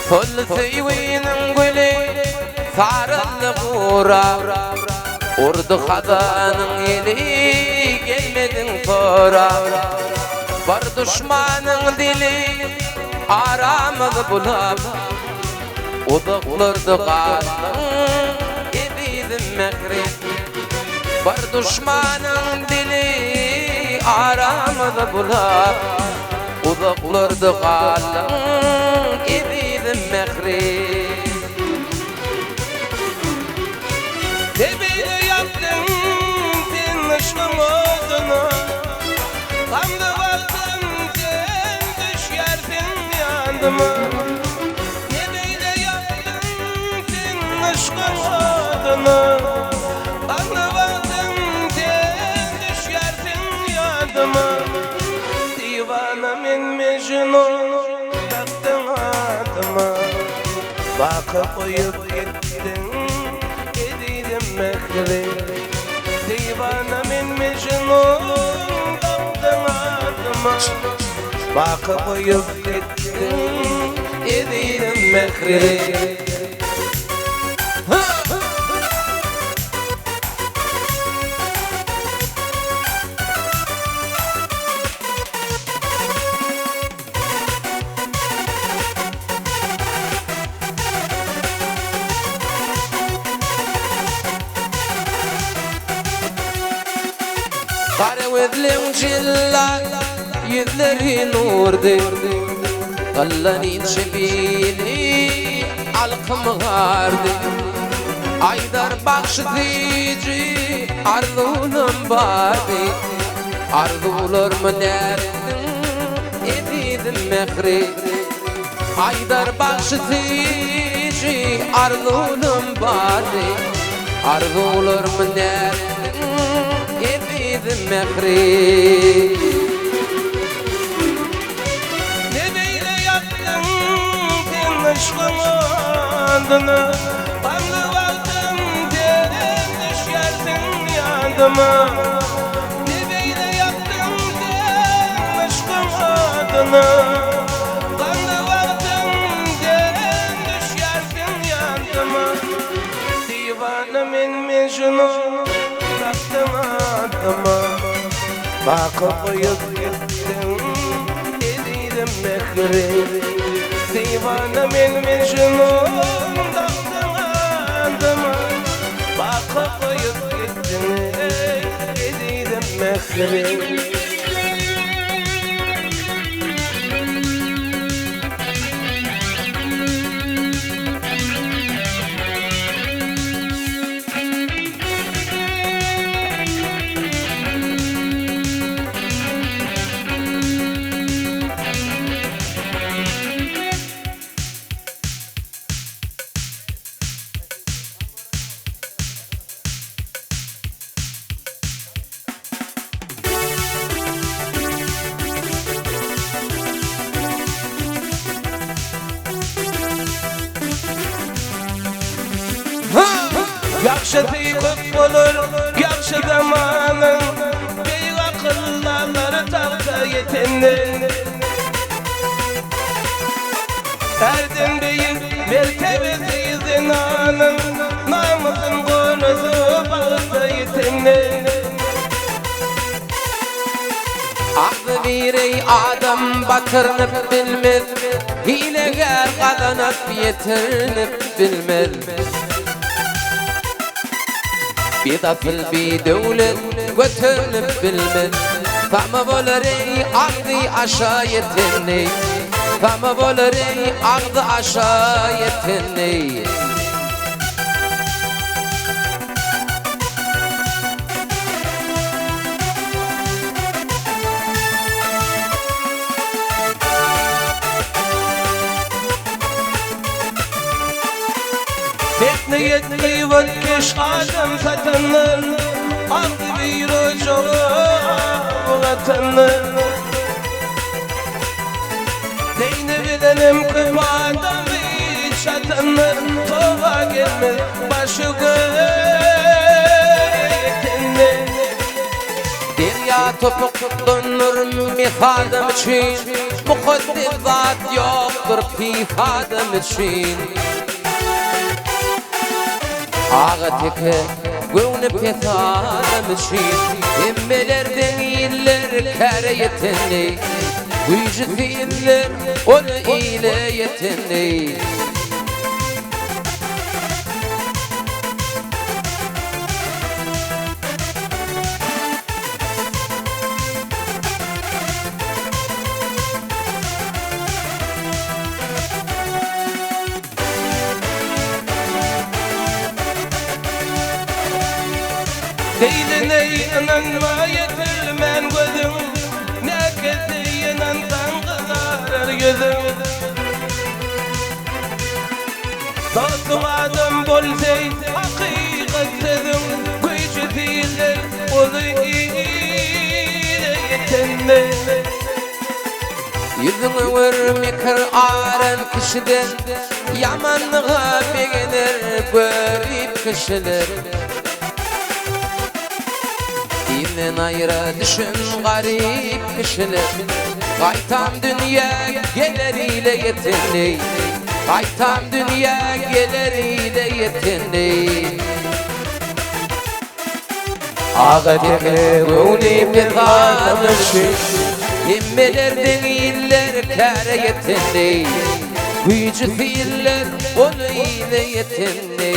Toltay winin gülü sarılı gura Urdu hadanın eli gelmedin tora Var düşmanın dili aramız bulab Udıqlırdı qalın ebidim mekri Var düşmanın dili aramız bulab Udıqlırdı qalın ebidim mekri Tebili yaptın dinmişlim odunu Kandı baktın sen düşersin yandıma Tebili yaptın dinmişlim odunu Kandı baktın sen düşersin yandıma Divana min mecnun taktın adıma Bakıp uyup gittin mekri Divana min mecnun kaptın adıma Bakıp uyup gittin edilim mekri Kara vedlim cilla yüzleri nurdi Kallanin şebili alkım gardi Aydar bakşıdıcı arzunum bardi Arzular mı derdin ebidim mekri Aydar bakşıdıcı arzunum bardi Arzular mı derdin ebidim mekri Ne beyle yaptın dinmişlim adını Kanlı baktım derin düşersin yandıma Ne beyle yaptın dinmişlim adını Kanlı baktım derin düşersin yandıma Divana min mecnun taktın adıma Bakıp uyup gittin edilim mekri Divana min mecnun taktın adıma Bakıp uyup gittin edilim mekri Yaxşı tıyqıp olur, yaxşı zamanın Bey akılları tağda yetendir Erdin beyin mertebesi zinanın Namızın konusu bağda yetendir Aklı birey adam batırınıp bilmez Hilegar kazanıp yetirinip bilmez Bir tafıl bir devlet götürünüp bilmez Fama bolar ey aklı aşağı yetinni Fama bolar ey aklı aşağı yetinni Tekne yetki vakkiş adam satanlar Aldı bir ocağı vatanlar Neyini bilelim ki adam bir çatanlar Tova gelmez başı göğetinde Derya topuk dönür mifadım için Mukaddizat yoktur pifadım için Ağa teke gönüp pifadım için Emmelerden iller kare yetenli Gücü fiiller onu ile yetenli Deylini inanma yetilmen gözüm Nekezi inansan kızarır gözüm Dostum adım bolsey hakikat sözüm Gücü değildir onu ile yetenme Yüzünü vurmikir aren kişiden Yamanlığa beğenir görüp kişiler Dinen ayrı düşün garip kişiler Kaytan dünya geleriyle yetenli Kaytan dünya geleriyle yetenli Ağa teke gönüp pifadım için Emmelerden iller kare yetenli Gücü fiiller onu ile yetenli